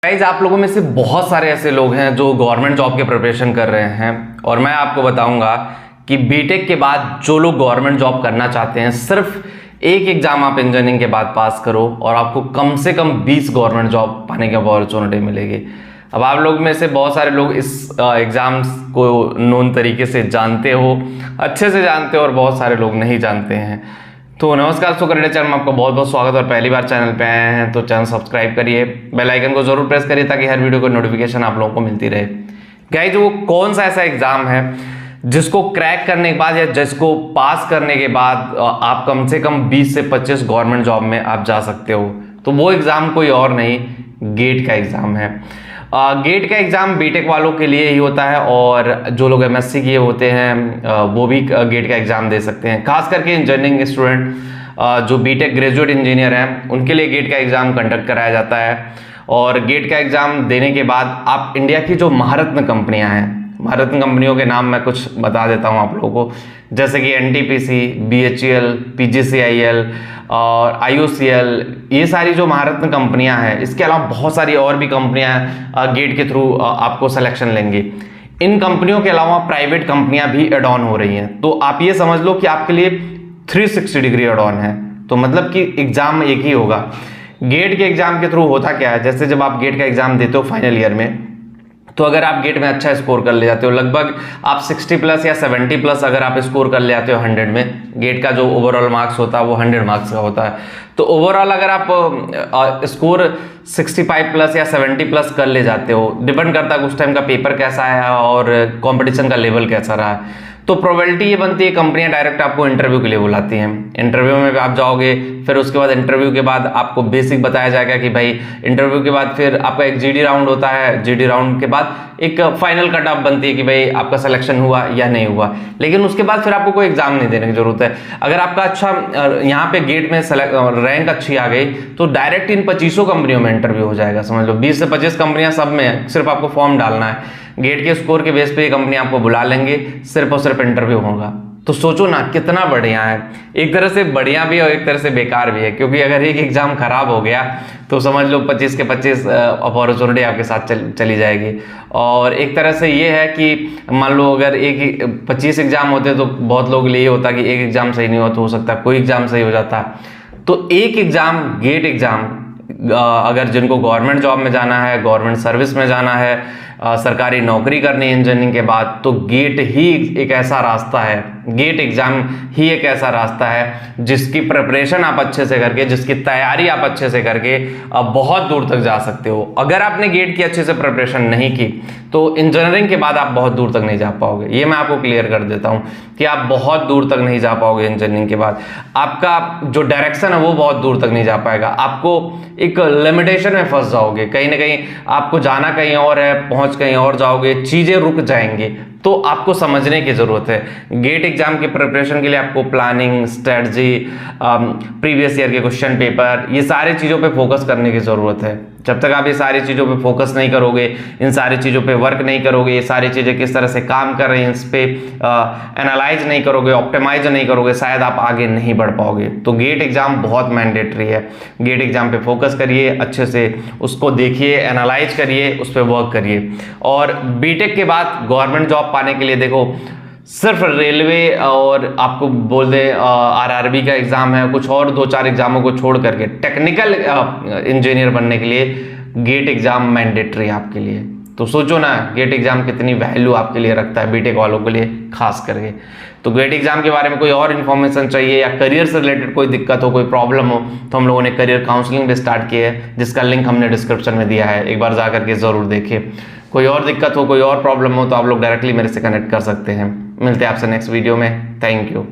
Guys, आप लोगों में से बहुत सारे ऐसे लोग हैं जो गवर्नमेंट जॉब के प्रिपरेशन कर रहे हैं और मैं आपको बताऊंगा कि बीटेक के बाद जो लोग गवर्नमेंट जॉब करना चाहते हैं, सिर्फ एक एग्जाम आप इंजीनियरिंग के बाद पास करो और आपको कम से कम 20 गवर्नमेंट जॉब पाने की अपॉर्चुनिटी मिलेगी। अब आप लोग में से बहुत सारे लोग इस एग्जाम्स को नोन तरीके से जानते हो, अच्छे से जानते हो, और बहुत सारे लोग नहीं जानते हैं। तो नमस्कार, सो करेडे चैनल में आपका बहुत बहुत स्वागत है और पहली बार चैनल पे आए हैं तो चैनल सब्सक्राइब करिए, बेल आइकन को जरूर प्रेस करिए ताकि हर वीडियो को नोटिफिकेशन आप लोगों को मिलती रहे। गाइस, वो कौन सा ऐसा एग्जाम है जिसको क्रैक करने के बाद या जिसको पास करने के बाद आप कम से कम 20 से 25 गवर्नमेंट जॉब में आप जा सकते हो? तो वो एग्जाम कोई और नहीं, गेट का एग्जाम है। गेट का एग्जाम बीटेक वालों के लिए ही होता है और जो लोग एमएससी किए होते हैं वो भी गेट का एग्जाम दे सकते हैं। खास करके इंजीनियरिंग स्टूडेंट जो बीटेक ग्रेजुएट इंजीनियर हैं उनके लिए गेट का एग्जाम कंडक्ट कराया जाता है। और गेट का एग्जाम देने के बाद आप इंडिया की जो महारत्न कंपनियां हैं, महारत्न कंपनियों के नाम मैं कुछ बता देता हूं आप लोगों को, जैसे कि एनटीपीसी, बीएचईएल, पीजीसीआईएल और आईओसीएल, ये सारी जो महारत्न कंपनियां हैं, इसके अलावा बहुत सारी और भी कंपनियां गेट के थ्रू आपको सिलेक्शन लेंगी। इन कंपनियों के अलावा प्राइवेट कंपनियां भी एड ऑन हो रही हैं, तो आप ये समझ लो कि आपके लिए 360 डिग्री एड ऑन है। तो मतलब कि एग्जाम एक ही होगा। गेट के एग्जाम के थ्रू होता क्या है, जैसे जब आप गेट का एग्जाम देते हो फाइनल ईयर में, तो अगर आप गेट में अच्छा स्कोर कर ले जाते हो, लगभग आप 60 प्लस या 70 प्लस अगर आप स्कोर कर ले जाते हो 100 में, गेट का जो ओवरऑल मार्क्स होता है वो 100 मार्क्स का होता है, तो ओवरऑल अगर आप स्कोर 65 प्लस या 70 प्लस कर ले जाते हो, डिपेंड करता है उस टाइम का पेपर कैसा है और कंपटीशन का लेवल कैसा रहा है, तो प्रोबेबिलिटी ये बनती है कंपनियां डायरेक्ट आपको इंटरव्यू के लिए बुलाती हैं। इंटरव्यू में आप जाओगे, फिर उसके बाद इंटरव्यू के बाद आपको बेसिक बताया जाएगा कि भाई इंटरव्यू के बाद फिर आपका एक जीडी राउंड होता है, जीडी राउंड के बाद एक फाइनल कट ऑफ बनती है कि भाई आपका सिलेक्शन हुआ या नहीं हुआ। लेकिन उसके बाद फिर आपको कोई एग्जाम नहीं देने की जरूरत है। अगर आपका अच्छा यहाँ पे गेट में रैंक अच्छी आ गई तो डायरेक्ट इन 25 कंपनियों में इंटरव्यू हो जाएगा। समझ लो 20 से 25 कंपनियां सब में, सिर्फ आपको फॉर्म डालना है, गेट के स्कोर के बेस पे ये कंपनी आपको बुला लेंगे, सिर्फ और सिर्फ इंटरव्यू होगा। तो सोचो ना कितना बढ़िया है। एक तरह से बढ़िया भी है और एक तरह से बेकार भी है, क्योंकि अगर एक एग्जाम खराब हो गया तो समझ लो 25 के 25 अपॉर्चुनिटी आपके साथ चली जाएगी। और एक तरह से ये है कि मान लो अगर 25 एग्जाम होते तो बहुत लोगों के लिए ये होता कि एक एग्जाम सही नहीं हुआ तो हो सकता है कोई एग्जाम सही हो जाता। तो एक एग्जाम, गेट एग्जाम, अगर जिनको गवर्नमेंट जॉब में जाना है, गवर्नमेंट सर्विस में जाना है, सरकारी नौकरी करनी है इंजीनियरिंग के बाद, तो गेट ही एक ऐसा रास्ता है, गेट एग्जाम ही एक ऐसा रास्ता है जिसकी प्रिपरेशन आप अच्छे से करके, जिसकी तैयारी आप अच्छे से करके बहुत दूर तक जा सकते हो। अगर आपने गेट की अच्छे से प्रिपरेशन नहीं की तो इंजीनियरिंग के बाद आप बहुत दूर तक नहीं जा पाओगे। ये मैं आपको क्लियर कर देता हूं कि आप बहुत दूर तक नहीं जा पाओगे इंजीनियरिंग के बाद। आपका जो डायरेक्शन है वो बहुत दूर तक नहीं जा पाएगा। आपको एक लिमिटेशन में फंस जाओगे, कहीं ना कहीं आपको जाना कहीं और है, पहुंच कहीं और जाओगे, चीजें रुक जाएंगी। तो आपको समझने की जरूरत है। गेट एग्जाम की प्रिपरेशन के लिए आपको प्लानिंग, स्ट्रेटजी, प्रीवियस ईयर के क्वेश्चन पेपर, ये सारी चीज़ों पे फोकस करने की ज़रूरत है। जब तक आप ये सारी चीज़ों पे फोकस नहीं करोगे, इन सारी चीज़ों पे वर्क नहीं करोगे, ये सारी चीज़ें किस तरह से काम कर रही हैं इस पे एनालाइज नहीं करोगे, ऑप्टिमाइज नहीं करोगे, शायद आप आगे नहीं बढ़ पाओगे। तो गेट एग्जाम बहुत मैंडेटरी है। गेट एग्जाम पे फोकस करिए, अच्छे से उसको देखिए, एनालाइज करिए, उस पर वर्क करिए। और बीटेक के बाद गवर्नमेंट जॉब पाने के लिए देखो, सिर्फ रेलवे और आपको बोल दे आरआरबी का एग्जाम है, कुछ और 2-4 एग्जामों को छोड़ करके टेक्निकल इंजीनियर बनने के लिए गेट एग्जाम मैंडेटरी है आपके लिए। तो सोचो ना गेट एग्जाम कितनी वैल्यू आपके लिए रखता है, बीटेक वालों के लिए खास करके। तो गेट एग्जाम के बारे में कोई और इन्फॉर्मेशन चाहिए या करियर से रिलेटेड कोई दिक्कत हो, कोई प्रॉब्लम हो, तो हम लोगों ने करियर काउंसलिंग भी स्टार्ट की है, जिसका लिंक हमने डिस्क्रिप्शन में दिया है, एक बार जा करके जरूर देखिए। कोई और दिक्कत हो, कोई और प्रॉब्लम हो तो आप लोग डायरेक्टली मेरे से कनेक्ट कर सकते हैं। मिलते हैं आपसे नेक्स्ट वीडियो में। Thank you.